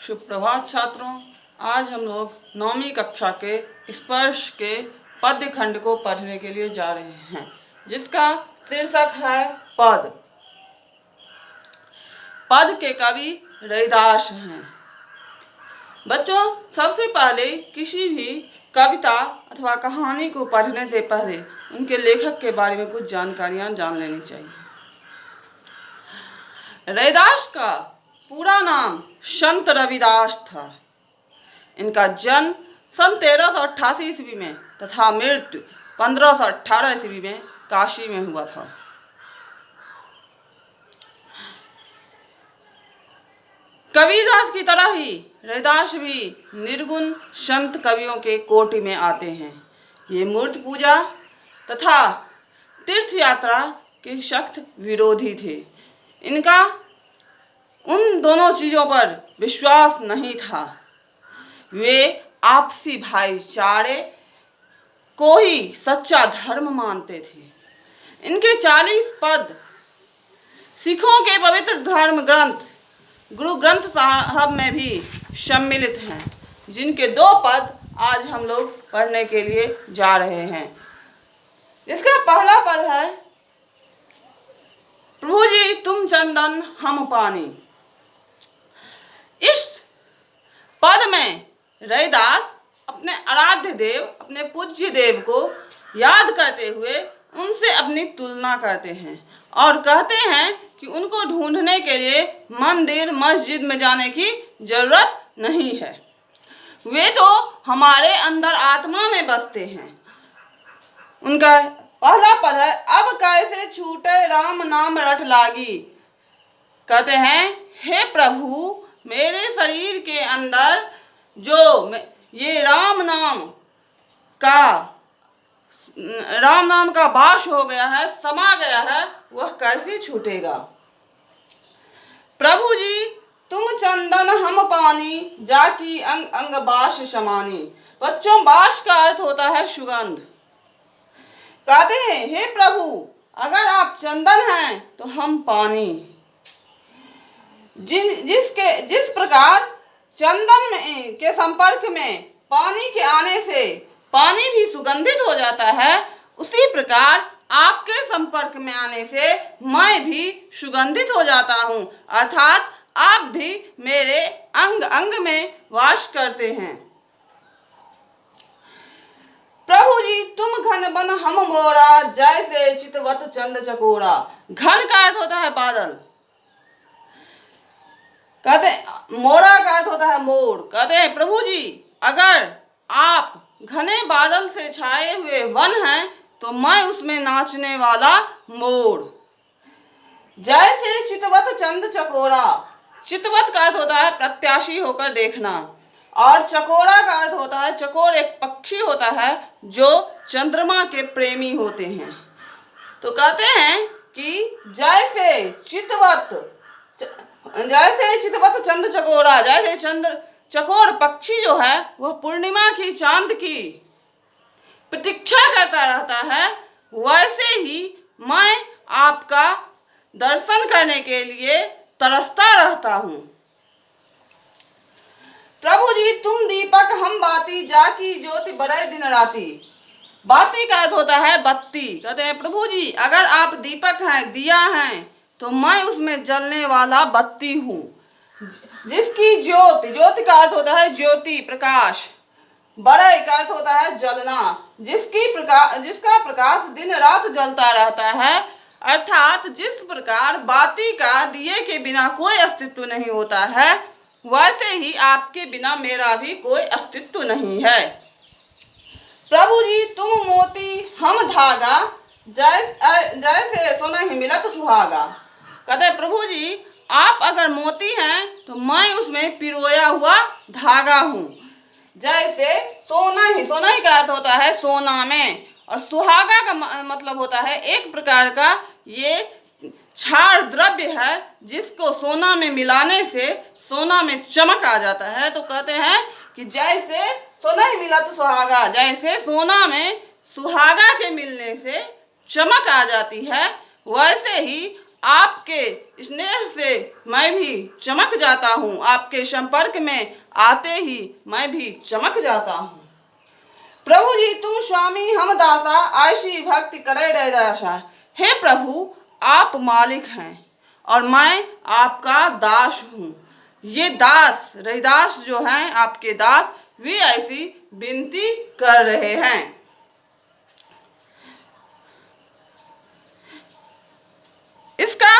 सुप्रभात छात्रों। आज हम लोग 9वीं कक्षा के स्पर्श के पद्य खंड को पढ़ने के लिए जा रहे हैं, जिसका शीर्षक है पद। पद के कवि रैदास हैं। बच्चों, सबसे पहले किसी भी कविता अथवा कहानी को पढ़ने से पहले उनके लेखक के बारे में कुछ जानकारियां जान लेनी चाहिए। रैदास का पूरा नाम संत रविदास था। इनका जन्म सन 1388 ईस्वी में तथा मृत्यु 1518 ईस्वी में काशी में हुआ था। कबीरदास की तरह ही रैदास भी निर्गुण संत कवियों के कोटि में आते हैं। ये मूर्ति पूजा तथा तीर्थ यात्रा के सख्त विरोधी थे। इनका उन दोनों चीज़ों पर विश्वास नहीं था। वे आपसी भाईचारे को ही सच्चा धर्म मानते थे। इनके 40 पद सिखों के पवित्र धर्म ग्रंथ गुरु ग्रंथ साहब में भी सम्मिलित हैं, जिनके 2 पद आज हम लोग पढ़ने के लिए जा रहे हैं। इसका पहला पद है, प्रभु जी तुम चंदन हम पानी। इस पद में रैदास अपने आराध्य देव, अपने पूज्य देव को याद करते हुए उनसे अपनी तुलना करते हैं और कहते हैं कि उनको ढूंढने के लिए मंदिर मस्जिद में जाने की जरूरत नहीं है। वे तो हमारे अंदर आत्मा में बसते हैं। उनका पहला पद है, अब कैसे छूटे राम नाम रट लागी। कहते हैं, हे प्रभु, मेरे शरीर के अंदर जो ये राम नाम का वास हो गया है, समा गया है, वह कैसे छूटेगा। प्रभु जी तुम चंदन हम पानी, जाकी अंग अंग बास समानी। बच्चों, बास का अर्थ होता है सुगंध। कहते हैं, हे प्रभु, अगर आप चंदन हैं तो हम पानी। जिस प्रकार चंदन के संपर्क में पानी के आने से पानी भी सुगंधित हो जाता है, उसी प्रकार आपके संपर्क में आने से मैं भी सुगंधित हो जाता हूँ, अर्थात आप भी मेरे अंग अंग में वास करते हैं। प्रभु जी तुम घन बन हम मोरा, जैसे चितवत चंद चकोरा। घन का अर्थ होता है बादल। कहते मोरा का अर्थ होता है मोर। कहते हैं, प्रभु जी अगर आप घने बादल से छाए हुए वन हैं तो मैं उसमें नाचने वाला मोर। जैसे चितवत चंद चकोरा। चितवत का अर्थ होता है प्रत्याशी होकर देखना, और चकोरा का अर्थ होता है, चकोर एक पक्षी होता है जो चंद्रमा के प्रेमी होते हैं। तो कहते हैं कि जैसे चितवत चंद चकोरा, जैसे चकोर पक्षी जो है वह पूर्णिमा की चांद की प्रतीक्षा करता रहता है, वैसे ही मैं आपका दर्शन करने के लिए तरसता रहता हूँ। प्रभु जी तुम दीपक हम बाती, जाकी ज्योति बड़े दिन राती। बाती का अर्थ होता है बत्ती। कहते हैं, प्रभु जी अगर आप दीपक हैं, दिया हैं, तो मैं उसमें जलने वाला बत्ती हूँ। जिसकी ज्योति का अर्थ होता है ज्योति, प्रकाश। बड़े का अर्थ होता है जलना, जिसका प्रकाश दिन रात जलता रहता है, अर्थात जिस प्रकार बाती का दिए के बिना कोई अस्तित्व नहीं होता है, वैसे ही आपके बिना मेरा भी कोई अस्तित्व नहीं है। प्रभु जी तुम मोती हम धागा, जैसे सोना ही मिलत सुहागा। कहते हैं, प्रभु जी आप अगर मोती हैं तो मैं उसमें पिरोया हुआ धागा हूँ। जैसे सोना ही का अर्थ होता है सोना में, और सुहागा का मतलब होता है एक प्रकार का ये क्षार द्रव्य है, जिसको सोना में मिलाने से सोना में चमक आ जाता है। तो कहते हैं कि जैसे सोना ही मिला तो सुहागा, जैसे सोना में सुहागा के मिलने से चमक आ जाती है, वैसे ही आपके स्नेह से मैं भी चमक जाता हूँ, आपके संपर्क में आते ही मैं भी चमक जाता हूँ। प्रभु जी तुम स्वामी हम दासा, ऐसी भक्ति करे रह दासा। हे प्रभु आप मालिक हैं और मैं आपका दास हूँ। ये दास रैदास जो हैं आपके दास, वे ऐसी विनती कर रहे हैं। इसका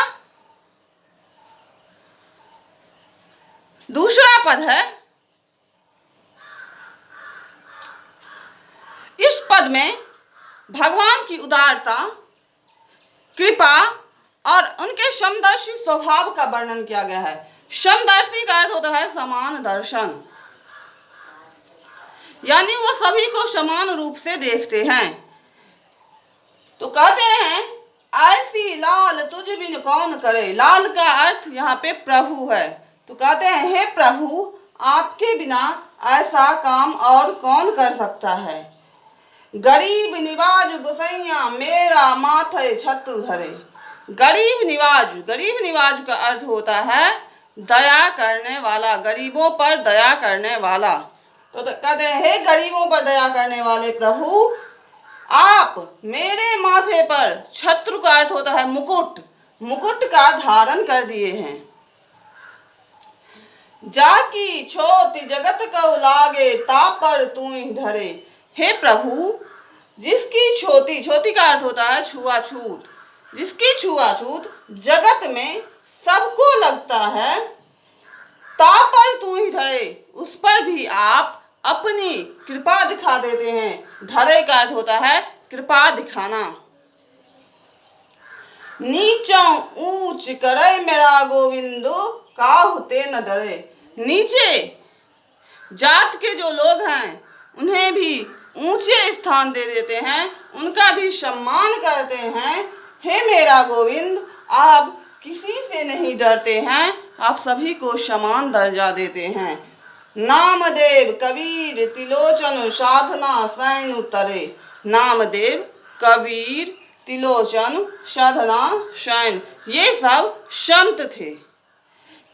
दूसरा पद है, इस पद में भगवान की उदारता, कृपा और उनके समदर्शी स्वभाव का वर्णन किया गया है। समदर्शी का अर्थ होता है समान दर्शन, यानी वो सभी को समान रूप से देखते हैं। तो कहते हैं ऐसी लाल तुझ बिन कौन करे। लाल का अर्थ यहाँ पे प्रभु है। तो कहते हैं हे प्रभु आपके बिना ऐसा काम और कौन कर सकता है। गरीब निवाज गोसैया मेरा माथे छत्रु धरे। गरीब निवाज का अर्थ होता है दया करने वाला, गरीबों पर दया करने वाला। तो कहते हैं हे गरीबों पर दया करने वाले प्रभु आप मेरे माथे पर, छत्र का अर्थ होता है मुकुट, मुकुट का धारण कर दिए हैं। जाकी छोटी जगत को लागे ता पर तू ही धरे। हे प्रभु जिसकी छोटी का अर्थ होता है छुआछूत, जिसकी छुआछूत जगत में सबको लगता है, ता पर तू ही धरे, उस पर भी आप अपनी कृपा दिखा देते हैं। धरे का अर्थ होता है कृपा दिखाना। नीचों ऊंच करे मेरा गोविंदो काहुते न डरे। नीचे जात के जो लोग हैं उन्हें भी ऊंचे स्थान दे देते हैं, उनका भी सम्मान करते हैं। हे मेरा गोविंद आप किसी से नहीं डरते हैं, आप सभी को समान दर्जा देते हैं। नामदेव कबीर तिलोचन साधना सैन उतरे। नामदेव कबीर तिलोचन साधना सैन, ये सब संत थे।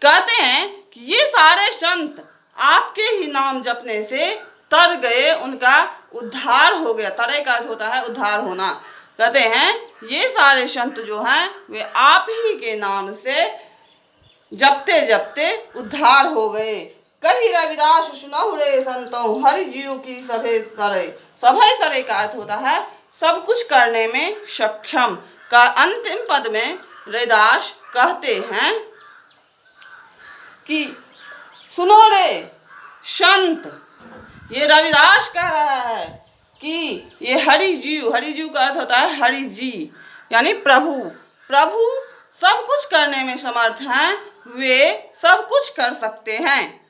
कहते हैं कि ये सारे संत आपके ही नाम जपने से तर गए, उनका उद्धार हो गया। तरे का अर्थ होता है उद्धार होना। कहते हैं ये सारे संत जो हैं वे आप ही के नाम से जपते जपते उद्धार हो गए। कही रविदास सुनहु रे संतों हरि जीव की सभे सरे। सभे सरे का अर्थ होता है सब कुछ करने में सक्षम। का अंतिम पद में रविदास कहते हैं कि सुनो रे संत, ये रविदास कह रहा है कि ये हरि जीव का अर्थ होता है हरि जी, यानी प्रभु सब कुछ करने में समर्थ हैं, वे सब कुछ कर सकते हैं।